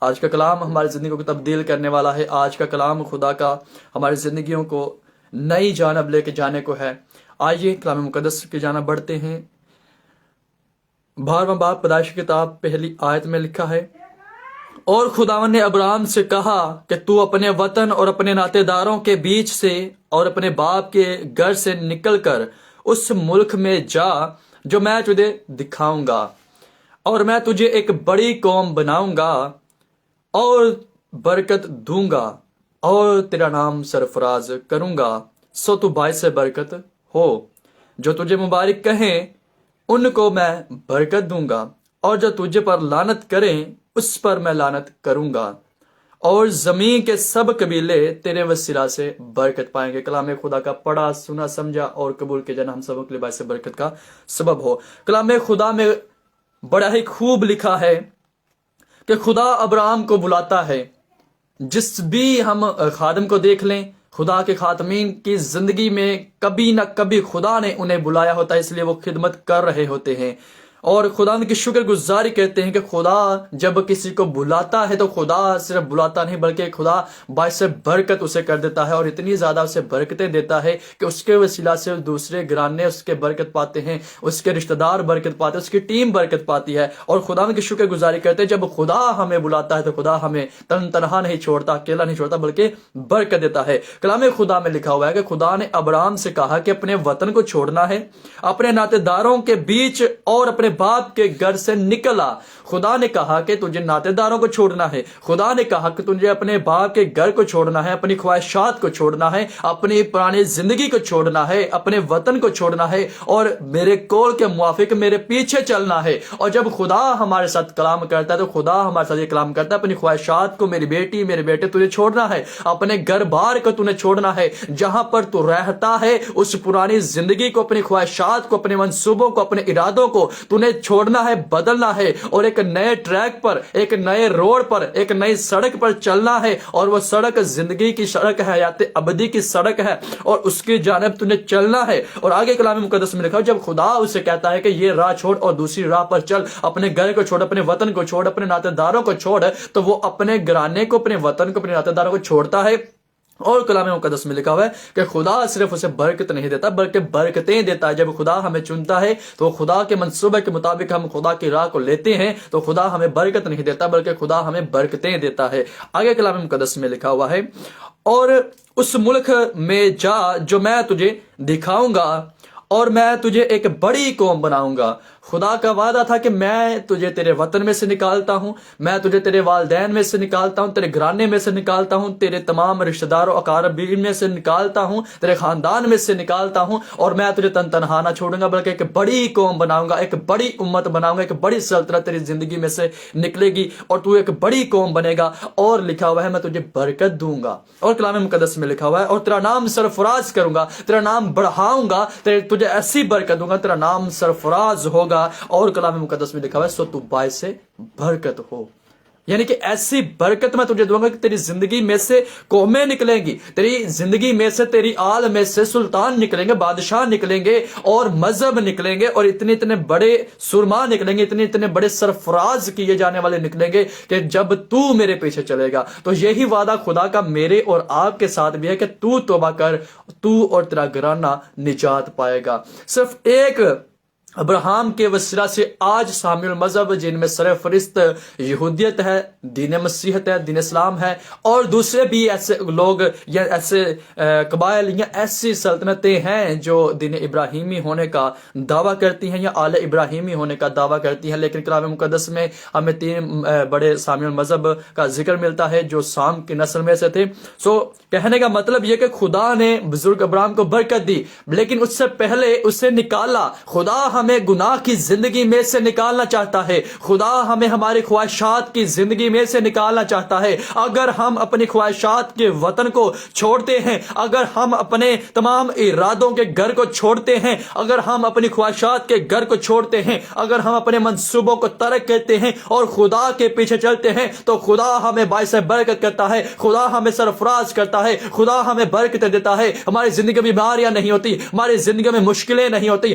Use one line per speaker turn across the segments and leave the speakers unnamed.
آج کا کلام ہماری زندگیوں کو تبدیل کرنے والا ہے. آج کا کلام خدا کا ہماری زندگیوں کو نئی جانب لے کے جانے کو ہے. آئیے کلام مقدس کی جانب بڑھتے ہیں. 12واں باب پیدائش کی کتاب پہلی آیت میں لکھا ہے، اور خداوند نے ابراہیم سے کہا کہ تو اپنے وطن اور اپنے ناطے داروں کے بیچ سے اور اپنے باپ کے گھر سے نکل کر اس ملک میں جا جو میں تجھے دکھاؤں گا، اور میں تجھے ایک بڑی قوم بناؤں گا اور برکت دوں گا اور تیرا نام سرفراز کروں گا، سو تو باعث برکت ہو. جو تجھے مبارک کہیں ان کو میں برکت دوں گا، اور جو تجھے پر لعنت کریں اس پر میں لعنت کروں گا، اور زمین کے سب قبیلے تیرے وسیلہ سے برکت پائیں گے. کلام خدا کا پڑھا، سنا، سمجھا اور قبول کیا جانا ہم سب کے لیے باعث برکت کا سبب ہو. کلام خدا میں بڑا ہی خوب لکھا ہے کہ خدا ابراہیم کو بلاتا ہے. جس بھی ہم خادم کو دیکھ لیں، خدا کے خادمین کی زندگی میں کبھی نہ کبھی خدا نے انہیں بلایا ہوتا ہے، اس لیے وہ خدمت کر رہے ہوتے ہیں. اور خدا کی شکر گزاری کہتے ہیں کہ خدا جب کسی کو بلاتا ہے تو خدا صرف بلاتا نہیں بلکہ خدا باعث برکت اسے کر دیتا ہے، اور اتنی زیادہ اسے برکتیں دیتا ہے کہ اس کے وسیلہ سے دوسرے گھرانے اس کے برکت پاتے ہیں، اس کے رشتہ دار برکت پاتے ہیں، اس کی ٹیم برکت پاتی ہے. اور خدا کی شکر گزاری کرتے ہیں جب خدا ہمیں بلاتا ہے تو خدا ہمیں تنہا نہیں چھوڑتا، اکیلا نہیں چھوڑتا بلکہ برکت دیتا ہے. کلام خدا میں لکھا ہوا ہے کہ خدا نے ابراہیم سے کہا کہ اپنے وطن کو چھوڑنا ہے، اپنے ناطے داروں کے بیچ اور اپنے باپ کے گھر سے نکلا. خدا نے کہا کہ تجھے ناطے داروں کو چھوڑنا ہے، خدا نے کہا کہ تجھے اپنے باپ کے گھر کو چھوڑنا ہے، اپنی خواہشات کو چھوڑنا ہے، اپنی پرانی زندگی کو چھوڑنا ہے، اپنے وطن کو چھوڑنا ہے اور میرے کول کے موافق میرے پیچھے چلنا ہے. اور جب خدا ہمارے ساتھ کلام کرتا ہے تو خدا ہمارے ساتھ یہ کلام کرتا ہے، اپنی خواہشات کو میری بیٹی میرے بیٹے تجھے چھوڑنا ہے، اپنے گھر بار کو تجھے چھوڑنا ہے، جہاں پر تو رہتا ہے اس پرانی زندگی کو، اپنی خواہشات کو، اپنے منصوبوں کو، اپنے ارادوں کو تجھے چھوڑنا ہے، بدلنا ہے اور ایک نئے ٹریک پر، ایک نئے روڈ پر، ایک نئی سڑک پر چلنا ہے. اور وہ سڑک زندگی کی سڑک ہے، حیات ابدی کی سڑک ہے، اور اس کی جانب تجھے چلنا ہے. اور آگے کلام مقدس میں لکھا جب خدا اسے کہتا ہے کہ یہ راہ چھوڑ اور دوسری راہ پر چل، اپنے گھر کو چھوڑ، اپنے وطن کو چھوڑ، اپنے ناطے داروں کو چھوڑ، تو وہ اپنے گھرانے کو، اپنے وطن کو، اپنے ناطے داروں کو چھوڑتا ہے. اور کلام مقدس میں لکھا ہوا ہے کہ خدا صرف اسے برکت نہیں دیتا بلکہ برکتیں دیتا ہے. جب خدا ہمیں چنتا ہے تو خدا کے منصوبے کے مطابق ہم خدا کی راہ کو لیتے ہیں تو خدا ہمیں برکت نہیں دیتا بلکہ خدا ہمیں برکتیں دیتا ہے. آگے کلام مقدس میں لکھا ہوا ہے، اور اس ملک میں جا جو میں تجھے دکھاؤں گا اور میں تجھے ایک بڑی قوم بناؤں گا. خدا کا وعدہ تھا کہ میں تجھے تیرے وطن میں سے نکالتا ہوں، میں تجھے تیرے والدین میں سے نکالتا ہوں، تیرے گھرانے میں سے نکالتا ہوں، تیرے تمام رشتہ داروں اقاربین میں سے نکالتا ہوں، تیرے خاندان میں سے نکالتا ہوں، اور میں تجھے تنہا نہ چھوڑوں گا بلکہ ایک بڑی قوم بناؤں گا، ایک بڑی امت بناؤں گا، ایک بڑی سلطنت تیری زندگی میں سے نکلے گی اور تو ایک بڑی قوم بنے گا. اور لکھا ہوا ہے میں تجھے برکت دوں گا. اور کلام مقدس میں لکھا ہوا ہے اور تیرا نام سرفراز کروں گا، تیرا نام بڑھاؤں گا، تجھے ایسی برکت دوں گا، تیرا نام سرفراز ہوگا. اور کلام مقدس میں لکھا ہوا ہے سو تو باعث برکت ہو، یعنی کہ ایسی برکت میں تجھے دوں گا کہ تیری زندگی میں سے قومیں نکلیں گی، تیری زندگی میں سے، تیری آل میں سے سلطان نکلیں گے، بادشاہ نکلیں گے اور مذہب نکلیں گے اور اتنے بڑے سرما نکلیں گے، اتنے بڑے سرفراز کیے جانے والے نکلیں گے کہ جب تو میرے پیچھے چلے گا. تو یہی وعدہ خدا کا میرے اور آپ کے ساتھ بھی ہے کہ تو توبہ کر، تو اور تیرا گھرانہ نجات پائے گا. صرف ایک ابراہیم کے وسیلہ سے آج سامی المذہب جن میں سرفرست یہودیت ہے، دین مسیحیت ہے، دین اسلام ہے، اور دوسرے بھی ایسے لوگ یا ایسے قبائل یا ایسی سلطنتیں ہیں جو دین ابراہیمی ہونے کا دعویٰ کرتی ہیں یا آل ابراہیمی ہونے کا دعویٰ کرتی ہیں. لیکن کلام مقدس میں ہمیں 3 بڑے سامی المذہب کا ذکر ملتا ہے جو سام کی نسل میں سے تھے. کہنے کا مطلب یہ کہ خدا نے بزرگ ابراہیم کو برکت دی لیکن اس سے پہلے اسے نکالا. خدا ہمیں گناہ کی زندگی میں سے نکالنا چاہتا ہے، خدا ہمیں ہماری خواہشات کی زندگی میں سے نکالنا چاہتا ہے. اگر ہم اپنی خواہشات کے وطن کو چھوڑتے ہیں، اگر ہم اپنے تمام ارادوں کے گھر کو چھوڑتے ہیں، اگر ہم اپنی خواہشات کے گھر کو چھوڑتے ہیں، اگر ہم اپنے منصوبوں کو ترک کرتے ہیں اور خدا کے پیچھے چلتے ہیں تو خدا ہمیں باعث برکت کرتا ہے، خدا ہمیں سرفراز کرتا ہے، خدا ہمیں برکت دیتا ہے. ہماری زندگی میں بیماریاں نہیں ہوتی، ہماری زندگی میں مشکلیں نہیں ہوتی،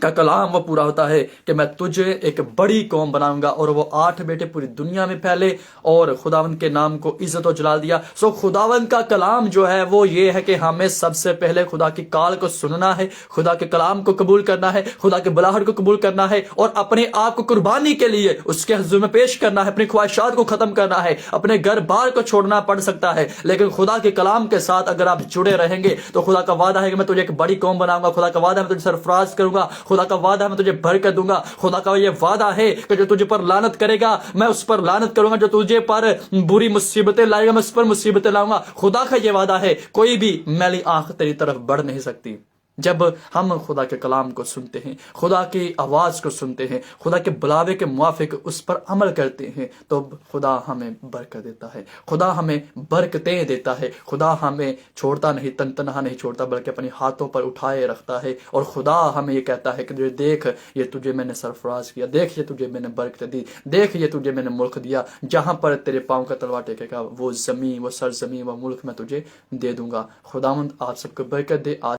کا کلام وہ پورا ہوتا ہے کہ میں تجھے ایک بڑی قوم بناؤں گا، اور وہ 8 بیٹے پوری دنیا میں پھیلے اور خداوند کے نام کو عزت و جلال دیا۔ سو خداوند کا کلام جو ہے وہ یہ ہے کہ ہمیں سب سے پہلے خدا کی کال کو سننا ہے، خدا کے کلام کو قبول کرنا ہے، خدا کے بلاہٹ کو قبول کرنا ہے، اور اپنے آپ کو قربانی کے لیے اس کے حضور میں پیش کرنا ہے، اپنی خواہشات کو ختم کرنا ہے، اپنے گھر بار کو چھوڑنا پڑ سکتا ہے، لیکن خدا کے کلام کے ساتھ اگر آپ جڑے رہیں گے تو خدا کا وعدہ ہے کہ میں تجھے ایک بڑی قوم بناؤں گا، خدا کا وعدہ ہے میں تجھے سرفراز کروں گا، خدا کا وعدہ ہے میں تجھے برکت دوں گا، خدا کا یہ وعدہ ہے کہ جو تجھے پر لعنت کرے گا میں اس پر لعنت کروں گا، جو تجھے پر بری مصیبتیں لائے گا میں اس پر مصیبتیں لاؤں گا۔ خدا کا یہ وعدہ ہے، کوئی بھی میلی آنکھ تیری طرف بڑھ نہیں سکتی۔ جب ہم خدا کے کلام کو سنتے ہیں، خدا کی آواز کو سنتے ہیں، خدا کے بلاوے کے موافق اس پر عمل کرتے ہیں، تو خدا ہمیں برکت دیتا ہے، خدا ہمیں برکتیں دیتا ہے، خدا ہمیں چھوڑتا نہیں، تنہا نہیں چھوڑتا بلکہ اپنے ہاتھوں پر اٹھائے رکھتا ہے، اور خدا ہمیں یہ کہتا ہے کہ دیکھ یہ تجھے میں نے سرفراز کیا، دیکھ یہ تجھے میں نے برکت دی، دیکھ یہ تجھے میں نے ملک دیا، جہاں پر تیرے پاؤں کا تلوا ٹیکے گا وہ زمین، وہ سرزمین، وہ ملک میں تجھے دے دوں گا۔ خداوند آپ سب کو برکت دے۔